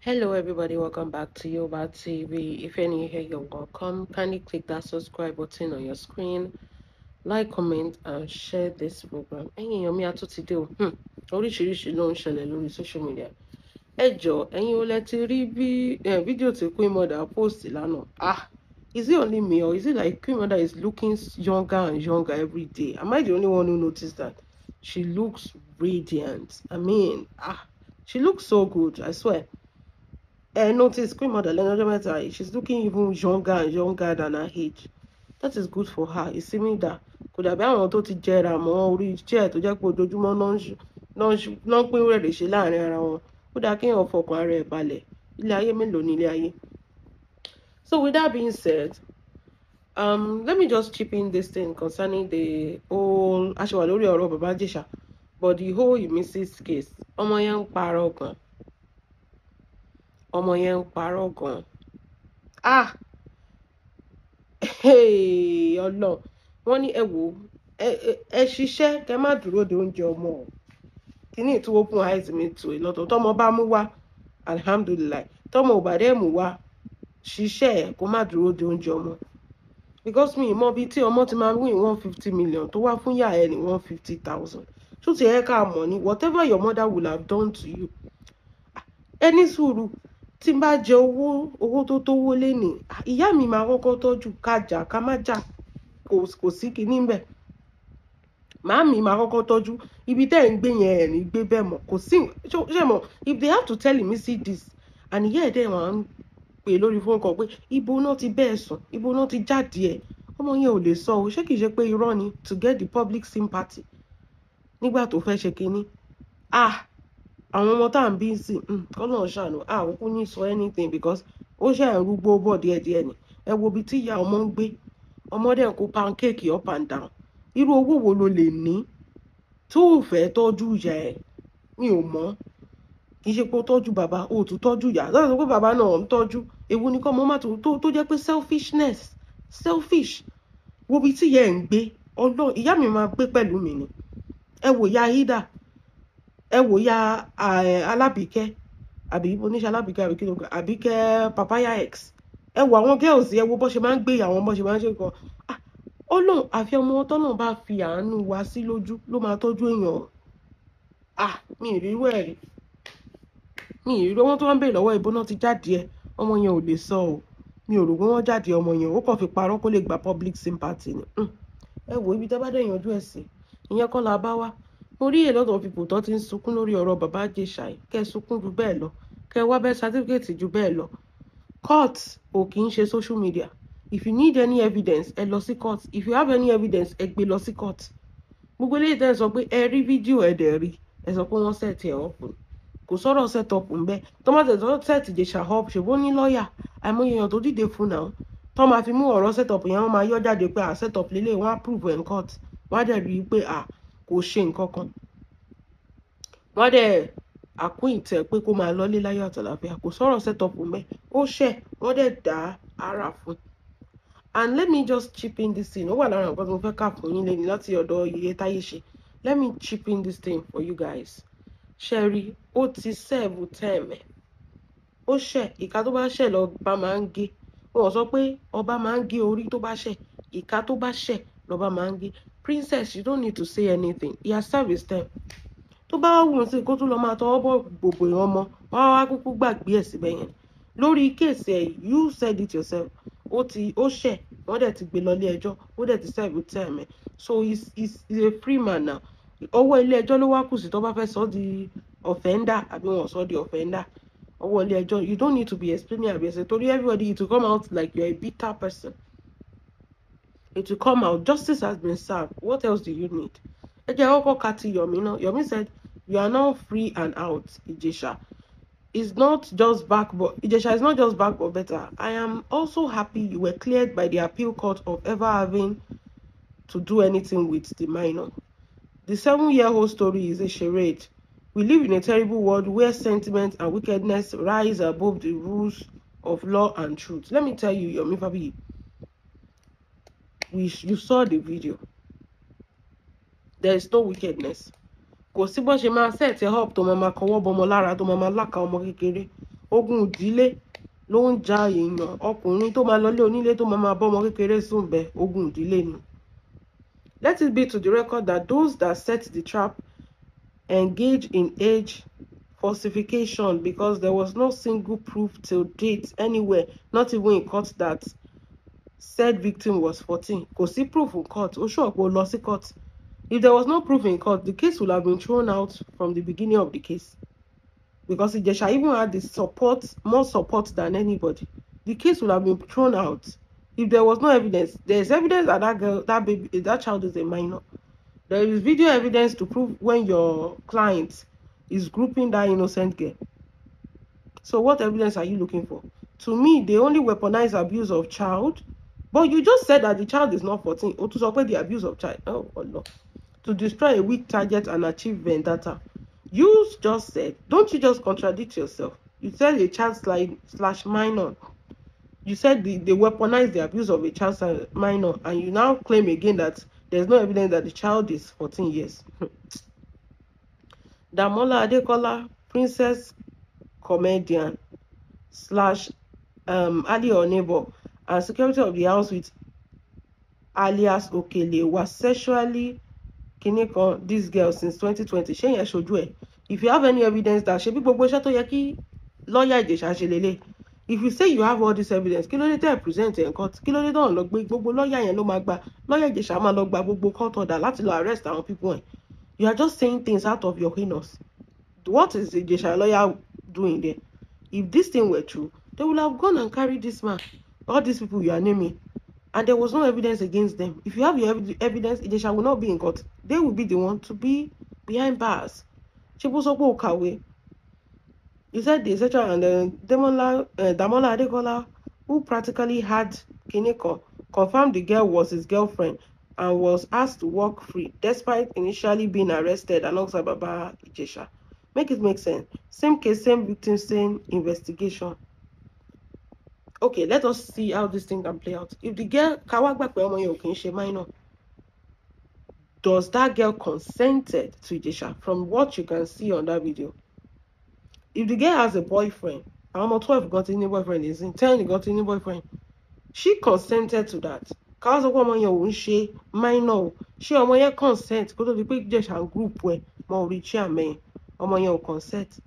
Hello everybody, welcome back to Yoba TV. If you're new here, you're welcome. Kindly click that subscribe button on your screen, like, comment, and share this program. Ẹ̀yin èèyàn mi a tún ti dé o. Oríṣiríṣi ló ń ṣẹlẹ̀ lórí social media. Ẹ jọ̀ọ́, ẹ̀yin ò lẹ ti rí bí fídíò tí Queen Mother post lánàá. Is it only me or is it like Queen Mother is looking younger and younger every day? Am I the only one who noticed that? She looks radiant. I mean, she looks so good, I swear. Notice Queen Mother she's looking even younger and younger than her age. That is good for her. It's mean that could have been àwọn tó ti jẹrà mọ́ orí chair tó jẹ́ pé ojoojúmọ́ náà ń pín rẹ̀rẹ̀ ṣe láàrin ara wọn. Ó dáa kéèyàn fọkàn ara ẹ̀ balẹ̀. Ilé ayé mélòó ni ilé ayé? So with that being said, let me just chip in this thing concerning the whole aṣèwà lórí ọ̀rọ̀ Baba Ijesha, but the whole Mrs. case. Ọmọ yẹn ń parọ́ gan. Ọmọ yẹn ń parọ́ gan. Ọlọ́run, wọ́n ní ẹ wò ẹ ṣiṣẹ́ kẹ́ má dúró de oúnjẹ ọmọ o. Kíní tí open eyes mi to a lot. Tọ́mọ bá mú wá, alhamdulillah. Tọ́mọ ò bá dé mú wá, ṣiṣẹ́ ẹ̀ kó má dúró de oúnjẹ ọmọ. Because mi mọ̀ bí tí ọmọ ti máa win 150 million tó wá fún yà ẹ ní 150,000. Ṣó ti ẹ ká mọ̀ ni whatever your mother will have done to you. Ẹni sùúrù. Tí n bá jẹ owó tó tówó lénìí, ìyá mi máa kọ́kọ́ tọ́jú ká jà ká má jà kò sí kinní ńbẹ̀. Màámi máa kọ́kọ́ tọ́jú ibi tẹ́ ẹ̀ ń gbé yẹn ẹ̀ ní gbé bẹ́ẹ̀ mọ̀ kò sí ṣé mọ̀ if they have to tell me see this and ìyá ẹ̀ dẹ̀ wọ́n ń pè lórí fóònù kan pé ibo náà ti bẹ́ẹ̀ sùn ibo náà ti jáde ẹ̀ ọmọ yẹn ò lè sọ o ṣé kìí ṣe pé irọ́ ni to get the public sympathy nígbà tó fẹ́ ṣe kinní. Àwọn ọmọ tá à ń bí sí kọ́nà ṣàánú òkú ní sọ anything because ó ṣe ń rúgbó bọ̀ díẹ̀díẹ̀ ni ẹ wo ibi tí ìyá ọmọ ń gbé ọmọ dẹ̀ kó pancake up and down irú owó wo ló lè ní tó ò fẹ́ tọ́jú ìyá ẹ̀ mi ò mọ̀ kì í ṣe pé ó tọ́jú bàbá ó tún tọ́jú ìyá láti sọ pé bàbá náà ń tọ́jú ewu ni kọ́ ọmọ má tó jẹ́ pé selfish wo ibi tí ìyá ẹ̀ ń gbé ọlọ́run ìyá mi máa gbé pẹ̀lú mi ni ẹ wò ya hídà ẹ wò ya alábìíkẹ́ àbí oníṣẹ́ alábìíkẹ́ àbí kíló àbíkẹ́ papaya x ẹ wò àwọn girls ẹ wo bó ṣe máa ń gbé àwọn bó ṣe máa ń ṣe kan Ọlọ́run àfi ọmọ tọ́nà bá fi àánú wá sí lójú ló máa tọ́jú èèyàn mi ì rírú ẹ̀ rí mi ì rírú wọn tó ń bèèrè lọ́wọ́ ìbò náà ti jáde ẹ ọmọ yẹn ò lè sọ o mi ò rò pé wọ́n jáde ọmọ yẹn ó kàn fi parọ́ kó lè gba public sympathy ni ẹ wò ibi tẹ́ bá dẹ̀ yanjú ẹ̀ sí ìyẹn kọ́ la bá wá mo rí a lot of people tó ti ń sunkún lórí ọ̀rọ̀ Baba Ijesha kẹ́ sunkún ju bẹ́ẹ̀ lọ kẹ́ wá bẹ́ẹ̀ certificate ju bẹ́ẹ̀ lọ court ò kì í ṣe social media if you need any evidence ẹ lọ sí court if you have any evidence ẹ gbé lọ sí court gbogbo eléyìí tẹ́ ẹ sọ pé ẹ rí fídíò ẹ dẹ̀ rí ẹ sọ pé wọ́n set ẹ̀ up kò sọ̀rọ̀ set up ń bẹ́ tọ́mọ̀tẹ̀ tó set Ijesha up ṣèbó ní lọ́ọ̀yà àìmọye èèyàn tó dìde fún náà tó máa fi mú ọ̀rọ̀ set up yẹn wọ́n máa yọ jáde pé set up lélẹ̀ wọ́n á prove in court wọ́n á dẹ̀ rí i pé kò ṣe nǹkan kan wọ́n dẹ̀ acquit ẹ̀ pé kó máa lọ́lé láyọ̀ àtàlàfíà kò sọ̀rọ̀ set up mẹ́ ó ṣẹ̀ wọ́n dẹ̀ dá ara fún. And let me just chip in this thing ó wà lára nǹkan tí mo fẹ́ kà fún yín lẹ́ni láti ọ̀dọ̀ iye táyé ṣe let me chip in this thing for you guys. Ṣẹ́rí ó ti serve term ẹ̀ ó ṣẹ̀ ìka tó bá ṣẹ̀ lọ́ba máa ń gé wọ́n sọ pé ọba máa ń gé orí tó bá ṣẹ̀ ìka tó bá ṣẹ̀ lọ́ba máa ń gé. Princess, you don't need to say anything. He has served his time. Tó bá wù sí kó tún lọ máa tọwọ́ bọ̀ gbogbo ọmọ wọn wá kúkú gbàgbé ẹ̀ síbẹ̀ yẹn lórí kéèsì ẹ̀ you said it yourself ó ṣẹ̀ wọ́n dẹ̀ ti gbé lọ ilé ẹjọ́ ó dẹ̀ ti serve time ẹ̀ so he's a free man now ọwọ́ ilé ẹjọ́ ló wá kù sí tó bá fẹ́ sọ di offender àbí wọn sọ di offender ọwọ́ ilé ẹjọ́ you don't need to be explaining àbí ẹsẹ̀ torí everybody it will come out like you are a bitter person. It will come out. Justice has been served. What else do you need? Yomi said, you are now free and out, Ijesha. It's not just back, but Ijesha is not just back, but better. I am also happy you were cleared by the appeal court of ever having to do anything with the minor. The 7-year-old story is a charade. We live in a terrible world where sentiment and wickedness rise above the rules of law and truth. Let me tell you, Yomi Fabi, you saw the video. There is no wickedness. Kò sí bó ṣe máa set ẹ up tó máa kọwọ́ bọmọ lára tó máa láka ọmọ kékeré ogun ìdílé ló ń ja èèyàn. Ọkùnrin tó máa lọlé onílé tó máa bọ́mọ kékeré sùn bẹ́ẹ̀, ogun ìdílé ni. Let it be to the record that those that set the trap engage in age falsification, because there was no single proof till date anywhere, not even in court, that said victim was 14. Kò sí proof in court. Ó sure pé ó lọ sí court. If there was no proof in court, the case would have been thrown out from the beginning of the case. Because Ijesha even had the support, more support than anybody. The case would have been thrown out if there was no evidence. There is evidence that that girl, that baby, that child is a minor. There is video evidence to prove when your client is grouping that innocent girl. So what evidence are you looking for? To me, they only weaponize abuse of child. But you just said that the child is not 14. Or to support the abuse of child. Oh, no. To destroy a weak target and achieve vendetta. You just said, don't you just contradict yourself? You said a child slash minor. You said they weaponize the abuse of a child minor, and you now claim again that there's no evidence that the child is 14 years. Damola Adekola, princess comedian slash ally or neighbor, and security of the house with alias Okele, was sexually this girl since 2020. If you have any evidence that lawyer Ijesha, if you say you have all this evidence, kí ló dé tẹ́ present in court? Kí ló dé tẹ́ lọ gbé gbogbo lawyer yẹn ló máa gba lawyer Ijesha máa lọ gba gbogbo court order láti lọ arrest àwọn people. You are just saying things out of your anus. What is the Ijesha lawyer doing there? If this thing were true, they would have gone and carried this man, all these people you are naming, and there was no evidence against them. If you have your evidence, Ijesha will not be in court. They will be the one to be behind bars. You said the Ijesha and Damola Adekola, who practically had Kineko, confirmed the girl was his girlfriend and was asked to walk free, despite initially being arrested alongside Baba Ijesha. Make it make sense. Same case, same victim, same investigation. Okay, let us see how this thing can play out. If the girl, minor, does that girl consented to Ijesha from what you can see on that video? If the girl has a boyfriend, I'm not 12 got any boyfriend, is in 10 got any boyfriend, she consented to that. Cause of woman she minor, she consent, go to the big Ijesha group where more rich man, consent.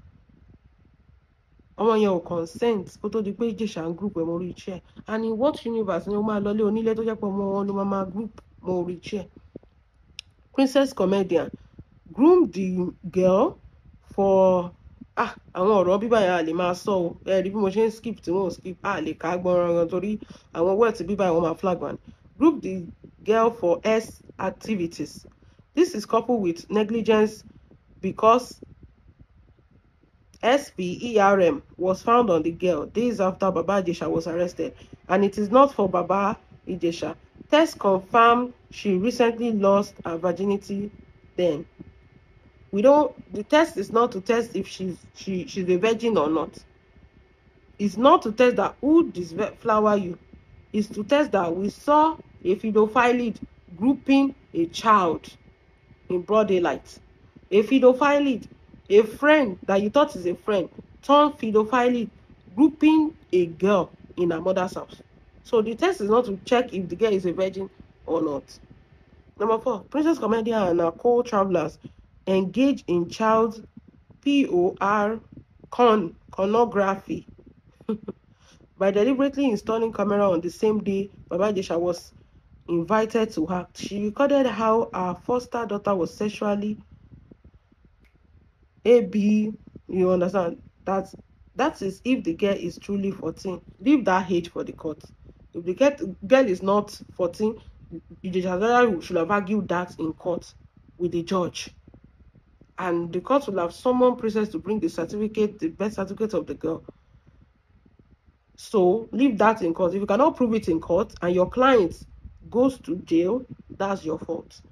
Consent, go to the big Ijesha group where more rich. And in what universe no man lolly only let mama group more rich? Princess comedian groomed the girl for àwọn ọ̀rọ̀ bíbá yẹn a lè máa sọ o bí mo ṣe ń skip tí wọ́n skip a lè ká gbọ́nrangan torí àwọn words bíbá yẹn wọ́n máa flag one. Group the girl for S activities. This is coupled with negligence because SPERM was found on the girl days after Baba Ijesha was arrested, and it is not for Baba Ijesha. Tests confirmed she recently lost her virginity then. The test is not to test if she's a virgin or not. It's not to test that who disflower you. It's to test that we saw a pedophile grouping a child in broad daylight. A pedophile, a friend that you thought is a friend, turned pedophile grouping a girl in her mother's house. So the test is not to check if the girl is a virgin or not. Number 4, princess comedian and her co-travelers engage in child pornography by deliberately installing camera on the same day Baba Ijesha was invited to her. She recorded how her foster daughter was sexually you understand? That is if the girl is truly 14. Leave that age for the court. If the girl is not 14, Ijesha should have argued that in court with the judge. And the court will have summoned princess to bring the certificate, the birth certificate of the girl. So leave that in court. If you cannot prove it in court and your client goes to jail, that's your fault.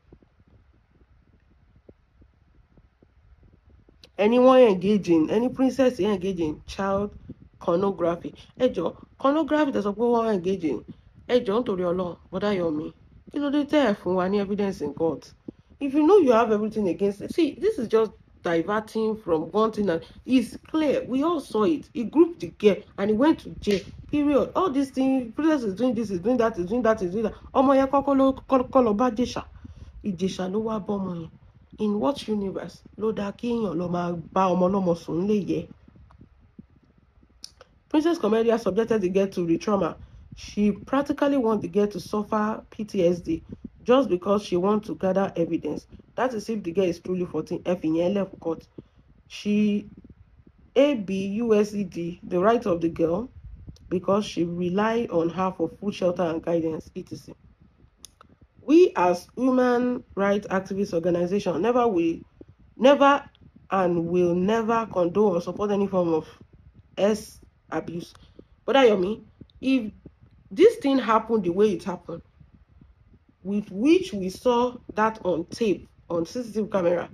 Anyone engaging, any princess engaging child pornography. Pornography does not go engaging. Don't to your law, but I me. You know, they tell for any evidence in court. If you know you have everything against it, see, this is just diverting from one thing, and it's clear. We all saw it. He grouped the girl and he went to jail. Period. All these things, Princess is doing this, is doing that, is doing that, is doing that. Ọmọ yẹn kọ́kọ́ lọ bá Ijesha. Ijesha ló wá bọ́mọ yẹn. In what universe ló dá kí èèyàn lọ máa bá ọmọ ọlọ́mọ sùn lè yẹ? Princess Comedia subjected the girl to re-trauma. She practically wants the girl to suffer PTSD just because she wants to gather evidence. That is if the girl is truly 14. F in left court. She ABUSED the right of the girl because she relied on her for food, shelter, and guidance, etc. We as human rights activist organization never and will never condone or support any form of abuse. But Ayomi, if this thing happened the way it happened, with which we saw that on tape, on CCTV camera,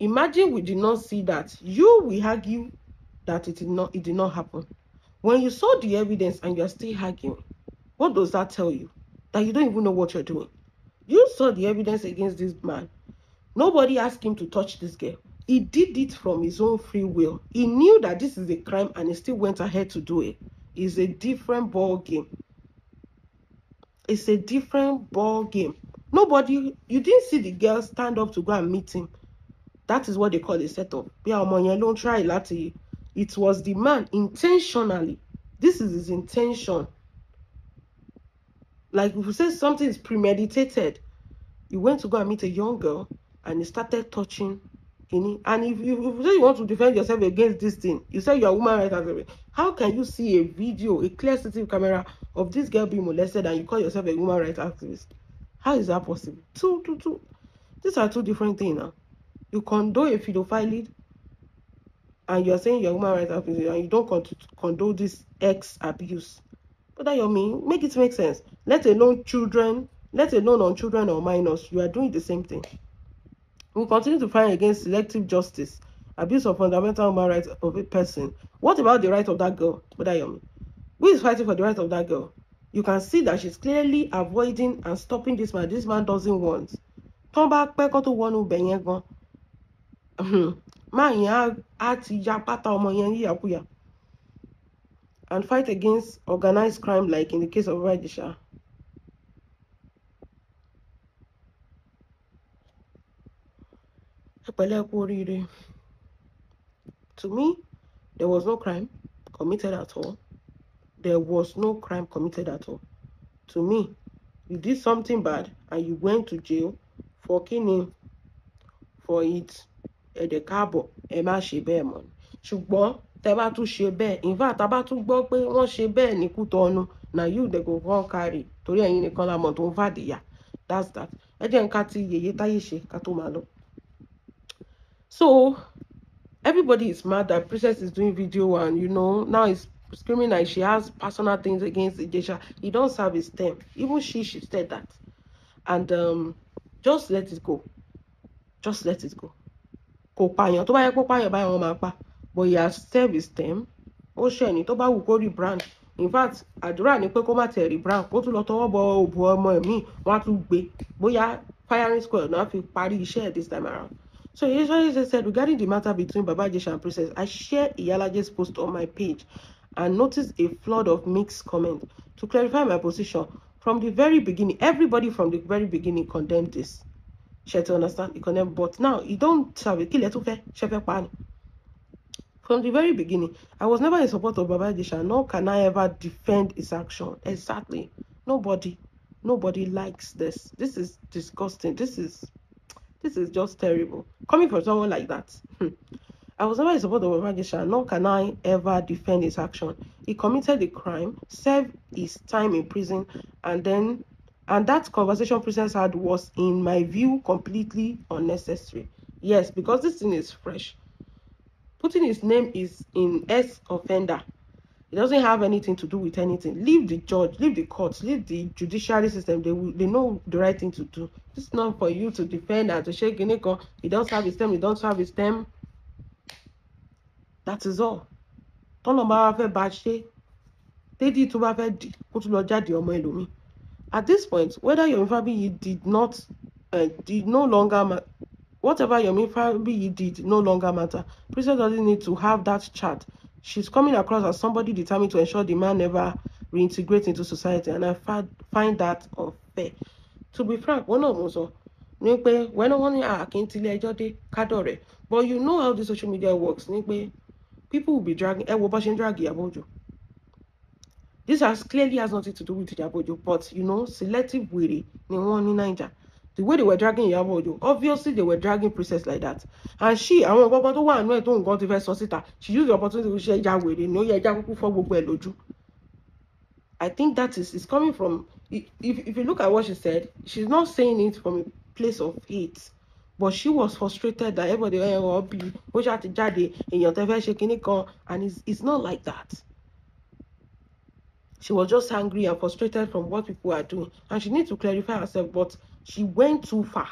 imagine we did not see that. You will argue that it did not happen. When you saw the evidence and you are still arguing, what does that tell you? That you don't even know what you're doing. You saw the evidence against this man. Nobody asked him to touch this girl. He did it from his own free will. He knew that this is a crime and he still went ahead to do it. It's a different ball game. It's a different ball game. You didn't see the girl stand up to go and meet him. That is what they call a setup. It was the man intentionally. This is his intention. Like if you say something is premeditated, you went to go and meet a young girl and he started touching. And if you say you want to defend yourself against this thing, you say you're a woman rights activist. How can you see a video, a clear CCTV camera of this girl being molested and you call yourself a woman rights activist? How is that possible? These are two different things now. You condone a pedophile and you're saying you're a woman rights activist and you don't condone this abuse. But that you mean, make it make sense. Let alone children, let alone on children or minors, you are doing the same thing. We continue to fight against selective justice, abuse of fundamental human rights of a person. What about the right of that girl? Who is fighting for the right of that girl? You can see that she's clearly avoiding and stopping this man. This man doesn't want. Turn back, to one who and fight against organized crime like in the case of Ijesha. To me, there was no crime committed at all. There was no crime committed at all. To me, you did something bad and you went to jail for killing for it. The cabo, Emma Shebemon. Shubon, Teba to Shebe. In fact, about to go pay one Shebe, Nikutono. Now you they go on carry. Toria in the column to Vadia. That's that. I didn't cut ye Taishe, Katumalo. So everybody is mad that Princess is doing video and now it's screaming like she has personal things against Ijesha. He don't serve his term. Even she said that. And just let it go. Just let it go. But he has served his term. Rebrand. In fact, àdúrà ni pé kó má tẹ̀ rebrand. Kó tún lọ tọwọ́ bọ òbò ọmọ mi. Wọ́n á tún gbé. Bóyá firing squad náà fi parí iṣẹ́ this time around. So Ijesha said, regarding the matter between Baba Ijesha and Princess, I shared Iyalaje's post on my page and noticed a flood of mixed comments. To clarify my position, from the very beginning, everybody from the very beginning condemned this. She to understand, he condemned, but now you don't have a from the very beginning, I was never in support of Baba Ijesha, nor can I ever defend his action. Exactly. Nobody likes this. This is disgusting. This is just terrible. Coming from someone like that. I was never in support of Baba Ijesha, nor can I ever defend his action. He committed a crime, served his time in prison, and that conversation Princess had was, in my view, completely unnecessary. Yes, because this thing is fresh. Putting his name is in ex-offender. It doesn't have anything to do with anything. Leave the judge, leave the courts, leave the judiciary system. They know the right thing to do. This is not for you to defend and to shake in it. He don't serve his term, he don't serve his term. That is all. At this point, whether your family did no longer whatever Yomi Fabi did no longer matter. Princess doesn't need to have that chat. She's coming across as somebody determined to ensure the man never reintegrates into society, and I find that unfair. To be frank, one of us ní pé when wọ́n ní àkíntìlẹ̀ ẹjọ́ dé kádọ̀rẹ́, but you know how the social media works ní pé people will be dragging bó ṣe ń drag Ìyábọ̀ Òjó. This clearly has nothing to do with Ìyábọ̀ Òjó, but you know, selective wèrè ni wọ́n ní Naija. The way they were dragging Ìyábọ̀ Òjó, obviously they were dragging Princess like that. And she, àwọn nǹkan tó wà nínú ẹ̀ tó nǹkan ti fẹ́ sọ síta, she used the opportunity to ṣe ẹja wèrè ni ó yẹ ẹja kúkú fọ́ gbogbo ẹ̀ lójú. I think that is coming from, if you look at what she said, she's not saying it from a place of hate, but she was frustrated that everybody be and it's not like that. She was just angry and frustrated from what people are doing, and she needs to clarify herself, but she went too far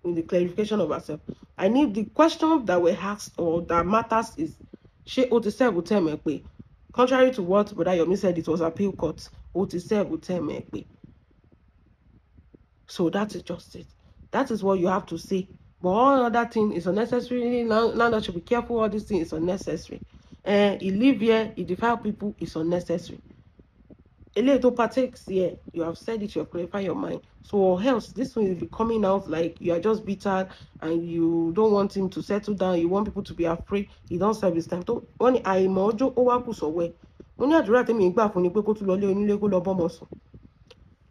in the clarification of herself. I need the question that were asked or that matters is she Otisef will tell me, contrary to what Brother Yomi said, it was appeal court. Otisef will tell me. So that is just it. That is what you have to say. But all other thing is unnecessary. Landlord should be careful. All these things is unnecessary. He live here, he defile people, is unnecessary. A little partakes here, you have said it, you have clarified your mind. So or else this will be coming out like you are just bitter and you don't want him to settle down, you want people to be afraid, he don't serve his time. When I mojo owaku so we. When you àdúrà tèmi gbà fún ni pé kó tún lọ lé onílé kó lọ bọ́mọ sùn.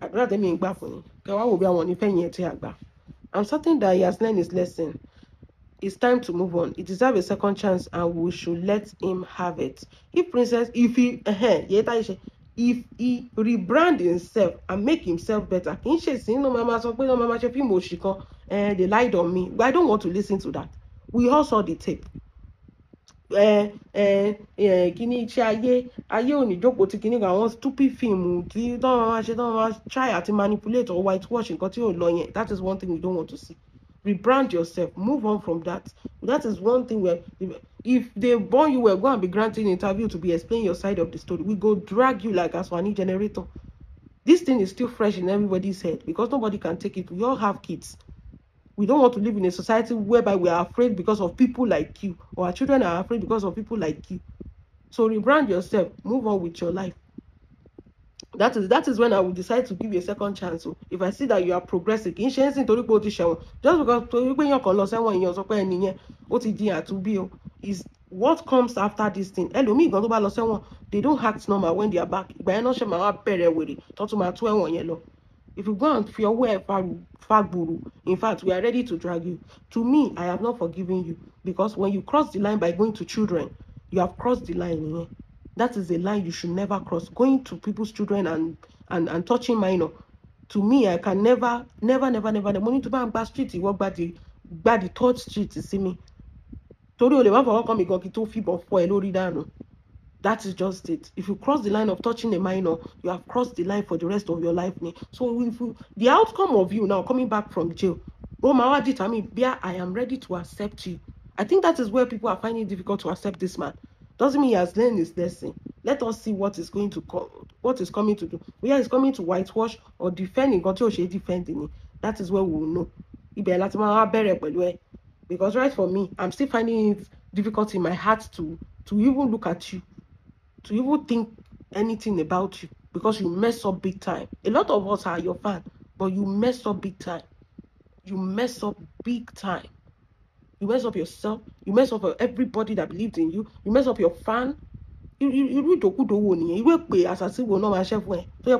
Àdúrà tèmi gbà fún ni. Kẹ́ wá wò bí àwọn onífẹ́ yẹn tí àgbà. I'm certain that he has learned his lesson. It's time to move on. He deserves a second chance and we should let him have it. If he rebrand himself and make himself better, they lied on me. But I don't want to listen to that. We all saw the tape. Kini ayé òní jókòó tí kini àwọn stupid film tí don't try to manipulate or whitewash nǹkan tí ò lọ yẹn. That is one thing we don't want to see. Rebrand yourself, move on from that. That is one thing where if they born you well, go and be granting interview to be explaining your side of the story. We go drag you like a Swani generator. This thing is still fresh in everybody's head because nobody can take it. We all have kids. We don't want to live in a society whereby we are afraid because of people like you, or our children are afraid because of people like you. So rebrand yourself, move on with your life. That is when I will decide to give you a second chance. So if I see that you are progressing, just because is what comes after this thing. They don't act normal when they are back. If you go and feel where in fact, we are ready to drag you. To me, I have not forgiven you because when you cross the line by going to children, you have crossed the line. That is a line you should never cross. Going to people's children and touching minor. To me, I can never. The money to buy and back street, you walk by the third street to see me. That is just it. If you cross the line of touching a minor, you have crossed the line for the rest of your life. So if the outcome of you now coming back from jail, I am ready to accept you. I think that is where people are finding it difficult to accept this man. Doesn't mean he has learned his lesson. Let us see what is going to come, what is coming to do. Whether he's coming to whitewash or defending, defending. That is where we will know. Because right for me, I'm still finding it difficult in my heart to even look at you, to even think anything about you, because you mess up big time. A lot of us are your fan, but you mess up big time. You mess up big time. You mess up yourself. You mess up everybody that believed in you. You mess up your fan. You read the good one. You will pay as a single no chef way. So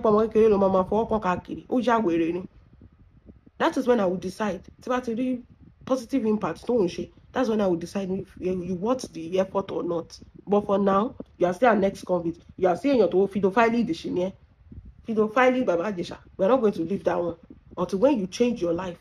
that is when I will decide. It's about the positive impact. Don't she? That's when I will decide if you want the effort or not. But for now, you are still an ex-convict. You are still in your pedophile the pedophile Baba Ijesha. We are not going to leave that one until when you change your life.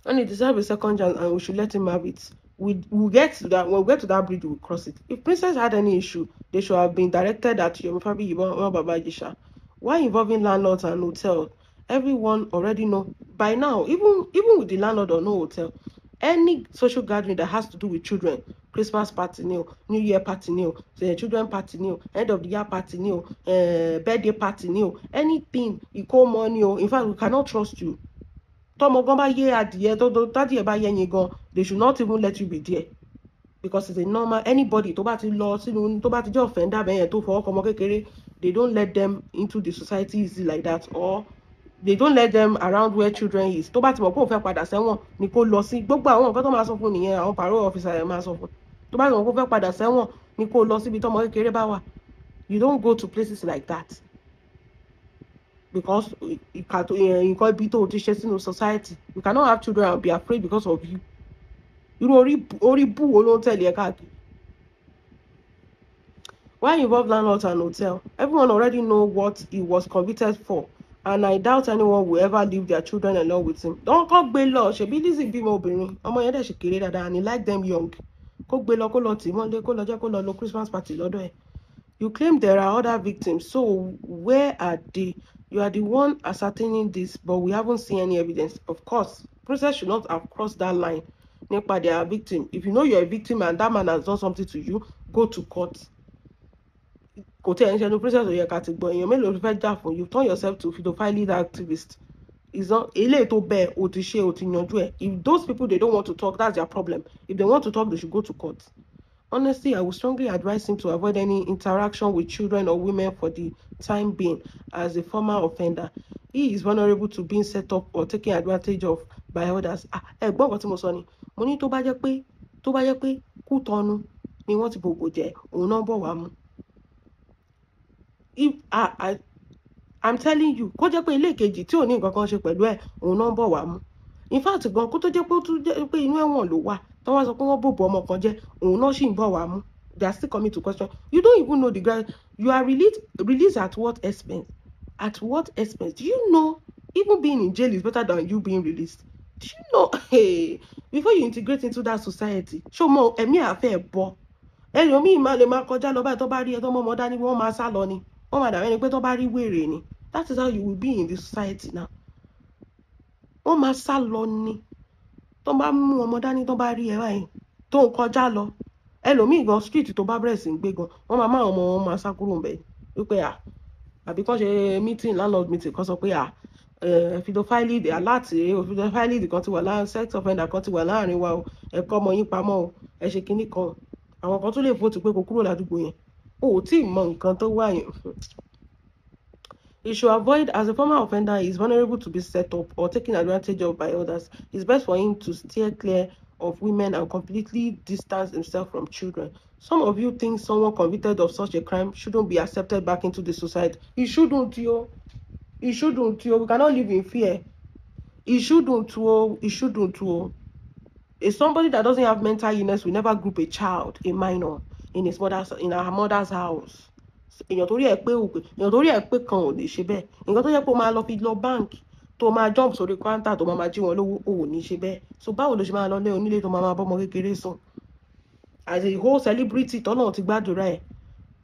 And it deserves a second chance, and we should let him have it. We'll get to that. When we get to that bridge, we'll cross it. If Princess had any issue, they should have been directed at Yomi Baba Ijesha. Why involving landlords and hotel? Everyone already know by now. Even with the landlord or no hotel, any social gathering that has to do with children, Christmas party, New Year party, children party, end of the year party, birthday party, anything you call money. In fact, we cannot trust you. tọ́mọ gan bá yé adìyẹ tádìyẹ bá yẹyin gan, they should not even let you be there, because it's a normal, anybody tó bá ti lọ sínú, tó bá ti jẹ́ offender bẹ́yẹn tó fọwọ́ kọmọ kékeré, they don't let them into the society easy like that, or they don't let them around where children is. Tó bá ti mọ̀ pé òun fẹ́ padà sẹ́wọ̀n ni kó lọ sí, gbogbo àwọn nǹkan tó máa sọ fún nìyẹn, àwọn parole officer yẹn máa sọ fún. Tó bá ti mọ̀ pé òun fẹ́ padà sẹ́wọ̀n ni kó lọ síbi tọ́mọ kékeré bá wà. You don't go to places like that, because nǹkan ibi tó ti ṣe sínú society. You cannot have children and be afraid because of you. Irú orí bú wo ló ń tẹ̀lé ẹ káàkiri? Why involve landlords and hotel? Everyone already know what he was convicted for, and I doubt anyone will ever leave their children alone with him. Don't kó gbé lọ, ṣebí Lizzy bímọ obìnrin, ọmọ yẹn dẹ̀ ṣì kéré dáadáa, and he like them young. Kó gbé lọ, kó lọ tì mọ́lé, kó lọ jẹ́ kó lọ lo Christmas party lọ́dọ̀ ẹ̀. You claim there are other victims, so where are they? You are the one ascertaining this, but we haven't seen any evidence. Of course, process should not have crossed that line. Nípa they are victim. If you know you're a victim and that man has done something to you, go to court. Kò tẹ́ ẹ̀ ń ṣe ẹnu process ò yẹ ká ti gbọ́. Èèyàn mélòó ló fẹ́ jà fún? You turn yourself to pedophile activist. It's not eléyìí tó bẹ́ẹ̀ o ti ṣe o ti yanjú ẹ̀. If those people, they don't want to talk, that's their problem. If they want to talk, they should go to court. Honestly, I would strongly advise him to avoid any interaction with children or women for the time being, as a former offender. He is vulnerable to being set up or taken advantage of by others. Gbọ́n nǹkan tí mo sọ ni, mo ní tó bá jẹ́ pé Kútọ́nù ni wọ́n ti bòbò jẹ́, òun náà bọ̀ wá mú. I'm telling you, kó jẹ́ pé ilé ìkejì tí ò ní nǹkan kan ṣe pẹ̀lú ẹ̀, òun náà bọ̀ wá mú. In fact, gan kó tó jẹ́ pé inú ẹ̀wọ̀n ló wà, tó wá sọ pé wọ́n bòbò ọmọ kan jẹ́, òun náà sì ń bọ̀ wá mú. They are still coming to question. You don't even know the guy. You are released at what expense? At what expense? Do you know even being in jail is better than you being released? Do you know? Hey, before you integrate into that society, show more ẹ̀mí àfẹ́ bọ́. Ẹlòmíì máa lè máa kọjá lọ báyìí tó bá rí ẹ tó mọ́ ọmọ dání, wọ́n máa sá lọ ni. Wọ́n máa dàbí ẹni pé tó bá rí wèrè ni. That is how you will be in this society now. Wọ́n máa sá lọ ni. Tó bá mú ọmọ dání tó bá rí ẹ báyìí tó ń kọjá lọ. Ẹlòmíì gan street tó bá bẹ̀rẹ̀ sí ń gbé gan, wọ́n máa máa ọmọ wọn máa sá kúrò ńbẹ̀ wípé àbí kán ṣe meeting, landlord meeting, kan sọ pé pedophile pedophile kan ti wà láàrin, sex offender kan ti wà láàrin wa o, ẹ kó ọmọ yín pamọ́ o, ẹ ṣe kinní kan. Àwọn kan tó lè vote pé kó kúrò ládùúgbò yẹn. O ò tí ì mọ nǹkan tó wà yẹn. He should avoid, as a former offender, he is vulnerable to be set up or taken advantage of by others. It's best for him to steer clear of women and completely distance himself from children. Some of you think someone convicted of such a crime shouldn't be accepted back into the society. He shouldn't, yo. He shouldn't, yo. We cannot live in fear. He shouldn't, yo. He shouldn't, yo. If somebody that doesn't have mental illness will never group a child, a minor, in her mother's house. Èèyàn torí ẹ̀ pé kan ò lè ṣe bẹ́ẹ̀. Nǹkan tó yẹ kó máa lọ fi lọ báǹkì, tó máa jump sórí counter tó máa jí wọn lówó, ò ní ṣe bẹ́ẹ̀. So báwo ló ṣe máa lọ lé onílé tó máa bọ́mọ kékeré sùn? As a whole celebrity tọ́lọ́run ti gbàdúrà ẹ̀,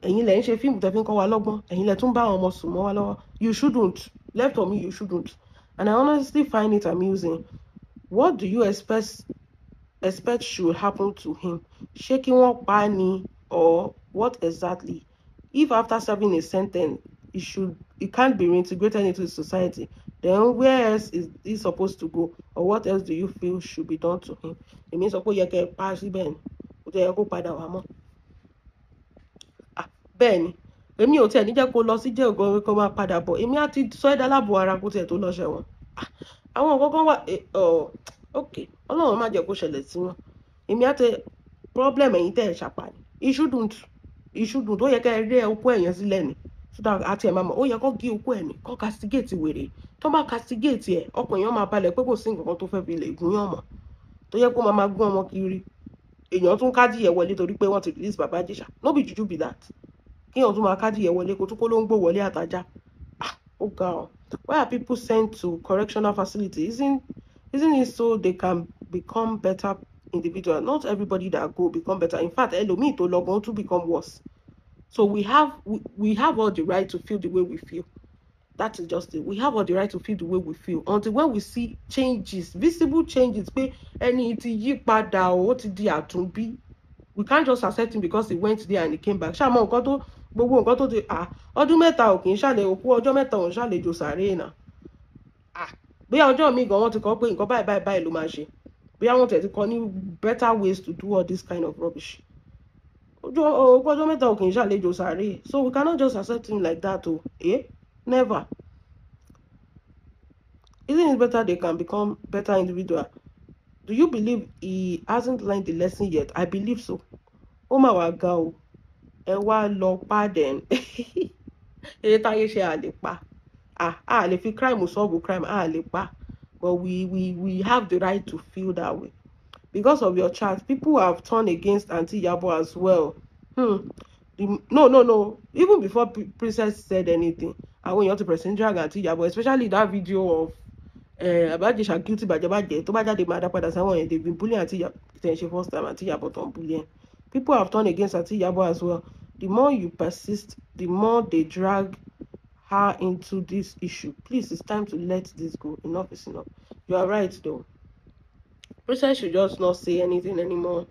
ẹ̀yin lẹ ń ṣe fíìmù tẹ́ fi ń kọ́ wa lọ́gbọ́n, ẹ̀yin lẹ tún bá àwọn ọmọ sùn mọ́ wa lọ́wọ́. You shouldn't. Left on me, you shouldn't. And I honestly find it amusing. What do you expect should happen to him? Ṣé kí wọ́n pa á ni, or what exactly? If after serving a sentence, he can't be reintegrated into the society, then where else is he supposed to go? Or what else do you feel should be done to him? It means ó yẹ kẹ́ pa síbẹ̀ ni, ó yẹ kó padà wá mọ́. Bẹ́ẹ̀ ni, èmi ò tiẹ̀ ní jẹ́ kó lọ sí jail gan kó máa padà bọ̀. Èmi á ti sọ ẹ́ dálábò ara kó tiẹ̀ tó lọ ṣẹ̀wọ̀n. Àwọn nǹkan kan wà, okay, Ọlọ́run má jẹ́ kó ṣẹlẹ̀ sí wọn. Èmi á tẹ problem ẹ̀yin tẹ́ ẹ̀ ṣàpàní. He shouldn't. Ó yẹ kẹ́ ẹ rí okó ẹ̀yẹn sílẹ̀ ni. So that àti ẹ̀ máa mọ̀, ó yẹ kó gé okó ẹ̀ ni, kó castigate wèrè. Tó bá castigate ẹ̀, ọkàn èèyàn máa balẹ̀ pé kò sí nǹkan kan tó fẹ́ fi lè gún yàn mọ́. Tó yẹ kó máa gún ọmọ kiri. Èèyàn tún kádìyẹ wọlé torí pé wọ́n ti release bàbá Ijesha. No be juju be that. Kí èèyàn tún máa kádìyẹ wọlé kó tún kó ló ń gbó wọlé àtajá. Ó ga ọ́. Why are people sent to correctional facility? Isn't it so they can become better individuals? Not everybody that go become better. In fact, ẹlòmíì tó lọ gan to become worse. So we have all the right to feel the way we feel. That is just it. We have all the right to feel the way we feel until when we see changes, visible changes. Pé ẹni tí yí padà ó ti di àtúnbí. We can't just accept him because he went there and he came back. Ṣá mọ nǹkan tó gbogbo nǹkan tó ti ọdún mẹ́ta ò kì í ṣàlẹ̀ òkú ọjọ́ mẹ́ta ò ń ṣàlejò sàréè náà. bóyá ọjọ́ mi gan wọ́n ti kọ́ pé nǹkan báyìí ló máa ṣe, bóyá wọ́n tẹ̀ ti kọ́ ní better ways to do all this kind of rubbish. Ọjọ́ mẹ́ta ò kì í ṣàlejò sáré, so we cannot just accept him like that o. Never. Isn't it better they can become better individual? Do you believe he hasn't learned the lesson yet? I believe so. Oh my wá ga o, ẹ wá lọ pa then. Èyí táyé ṣe a lè pa. A lè fi crime solve crime, a lè pa. But we have the right to feel that way. Because of your chat, people have turned against Auntie Yabo as well. No. Even before Princess said anything, I want you to present drag Auntie Yabo, especially that video of about Ijesha guilty by Jabaje. To Baja de Madapada Sawan, they've been bullying Auntie Yabo. First time Auntie Yabo don't bullying. People have turned against Auntie Yabo as well. The more you persist, the more they drag her into this issue. Please, it's time to let this go. Enough is enough. You are right though. Princess should just not say anything anymore.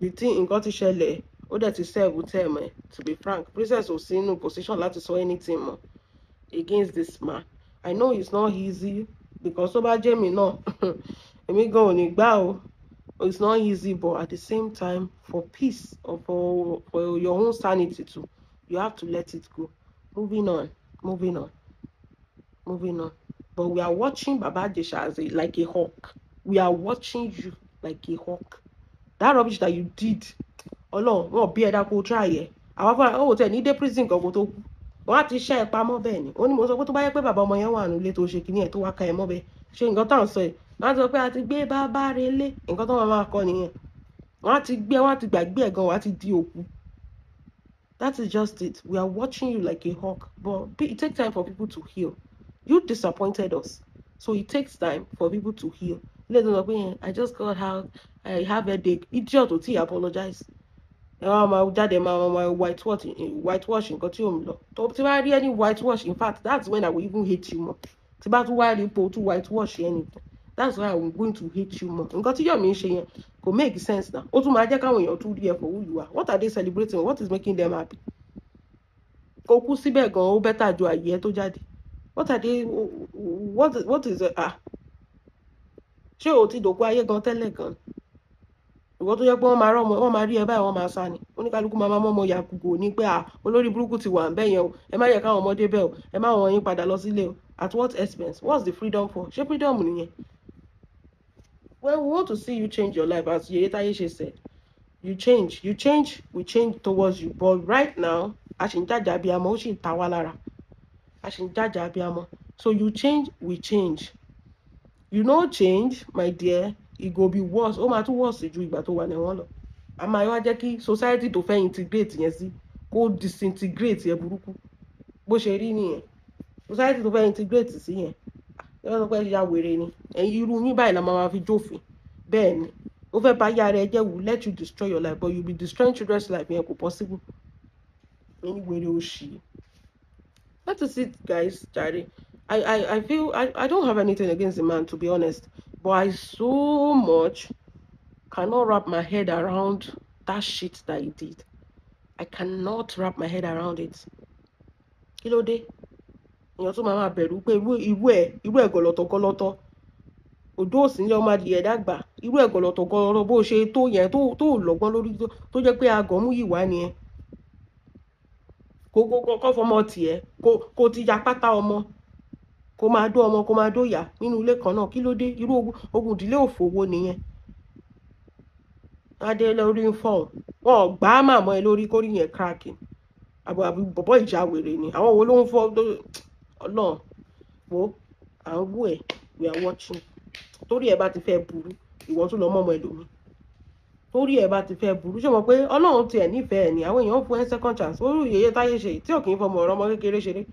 The thing in Goti Shele, or that is said will tell me, to be frank. Princess will see no position like to say anything more against this man. I know it's not easy because over Jamie no. Let go on it. It's not easy, but at the same time, for peace or for your own sanity too, you have to let it go. Moving on. But we are watching Baba Ijesha as like a hawk. We are watching you like a hawk. That rubbish that you did, Ọlọ́run wọ́n bí ẹ̀dá kó try ẹ̀. Àwọn fúnra ó tẹ̀ ní dé prison kan kó tó kú. Wọ́n á ti ṣẹ́ ẹ pamọ́ bẹ́ẹ̀ ni. Ó ní mo sọ pé tó bá yẹ pé bàbá ọmọ yẹn wà nílé tó ṣe kíní ẹ̀ tó wá ka ẹ̀ mọ́ bẹ́ẹ̀. Ṣé nǹkan tá à ń sọ ẹ̀? Wọ́n á sọ pé a ti gbé bàbá rẹ̀ lé. Nǹkan tó máa kọ́ nìyẹn. Wọ́n á ti gbàgbé ẹ̀ gan, wọ́n á ti di òkú. That is just it. We are watching you like a hawk. But it takes time for people to heal. You disappointed us. So it takes time for people to heal. I just got out. I have a headache. Idiot ò tí apologize. Whitewash nǹkan tí ò ń lọ. Tó ti bá rí any whitewash, in fact, that's when I will even hate you more. Tí bá tún wá rí ipò tó whitewash anything. That's why I'm going to hate you more. Nǹkan tí Yomi ń ṣe yẹn kò make sense now. Ó tún máa jẹ́ káwọn èèyàn tún rí ẹ for who you are. What are they celebrating? What is making them happy? Kò kú síbẹ̀ gan, ó better ju àyè tó jáde. What are they? What is it? Ṣé o ti dòkú ayé gan tẹ́lẹ̀ gan? Ìwọ tó yẹ pé wọ́n máa rí ẹ báyìí wọ́n máa sá ni. Oníkálukú máa mọ́ ọmọ yàgùgò ní pé olórí burúkú ti wà ń bẹ̀ yẹn o. Ẹ má yẹ káwọn ọmọdé bẹ̀ o. Ẹ má wọ̀n yín padà lọ sílé o. At what expense? What's the freedom for? Ṣé freedom nìyẹn? Well, we want to see you change your life, as Ijesha said. You change, we change towards you. But right now, Ashinjaja Abiyamo, ó ṣì ń ta wá lára. Ashinjaja Abiyamo. So you change, we change. You know change, my dear, it go be worse. Ó máa tún worse ju ìgbà tó wà níwọ̀n lọ. A máa wá jẹ́ kí society tó fẹ́ integrate yẹn sí kó disintegrate yẹn burúkú. Bó ṣe rí nìyẹn. Society tó fẹ́ integrate sí yẹn. Ẹ wọ́n sọ pé ya wèrè ni. Irú yín báyìí la máa fi jófin. Bẹ́ẹ̀ ni. Ó fẹ́ bá yára ẹ jẹ́ will let you destroy your life, but you'll be destroying children's life yẹn kò possible. Any wèrè òṣì. That is it, guys, Jare. I feel I don't have anything against the man, to be honest, but I so much cannot wrap my head around that shit that he did. I cannot wrap my head around it. Kí ló dé? Èèyàn tó máa bẹ̀rù pé irú ẹ̀ gọlọtọ̀ òdó òsì ní ọmọ adìyẹ dàgbà irú ẹ̀ gọlọtọ̀ bó ṣe tó yẹn tó lọ́gbọ́n lórí tó jẹ́ pé agọ̀mú yìí wá nìyẹn. Kó fọmọ tiẹ̀ kó ti ya pátá ọmọ kó máa dó ọmọ kó máa dó ìyá nínú ilé kan náà. Kí ló dé? Irú ogun ìdílé òfòwò nìyẹn. Adé lórí ń fọ̀ wọn gbá màmọ́ ẹ lórí kórì yẹn cracking. Àbí bọ̀bọ̀ ìjà wèrè ni. Àwọn wo ló ń fọ́ Ọlọ́run wo à ń wú ẹ̀, we are watching. Torí ẹ bá ti fẹ́ burú ìwọ tún lọ mọ́mọ́ ẹlòmí. Torí ẹ bá ti fẹ́ burú ṣé mọ̀ pé Ọlọ́run tiẹ̀ nífẹ̀ẹ́ ni àwọn èèyàn fún ẹ second chance. Orí yèyé táyé ṣe tí ò kì í fọmọ ọ̀rọ̀ ọmọ kékeré ṣeré.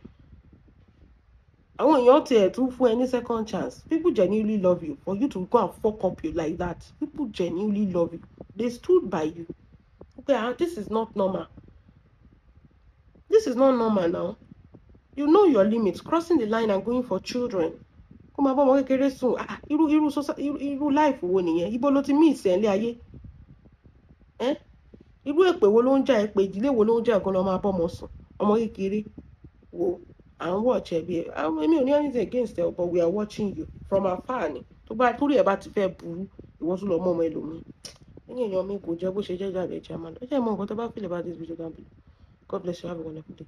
Àwọn èèyàn tiẹ̀ tún fún ẹ ní second chance. People genuinely love you. For you to go and fuck up you like that, people genuinely love you. They stood by you. Okay, this is not normal. This is not normal now. You know your limits. Crossing the line and going for children. Kó máa bọ́ ọmọ kékeré sùn. Irú life wo nìyẹn? Ibo ló ti miss ẹ̀ ńlé ayé? Irú èpè wo ló ń jà èpè ìdílé wo ló ń jà ẹ̀kọ́ lọ máa bọ́ ọmọ sùn? Ọmọ kékeré wo and watch ẹ bí I mean, ò ní anything against ẹ, but we are watching you from afar ni. Tó bá torí ẹ bá ti fẹ́ burú, ìwọ tún lọ mọ ọmọ ẹlòmíì. Ẹ̀yin èèyàn mi kò jẹ́ bó ṣe jẹ́ jáde German. Ẹ jẹ́ mọ nǹkan tó bá feel about this video down below. God bless you. Have a wonderful day.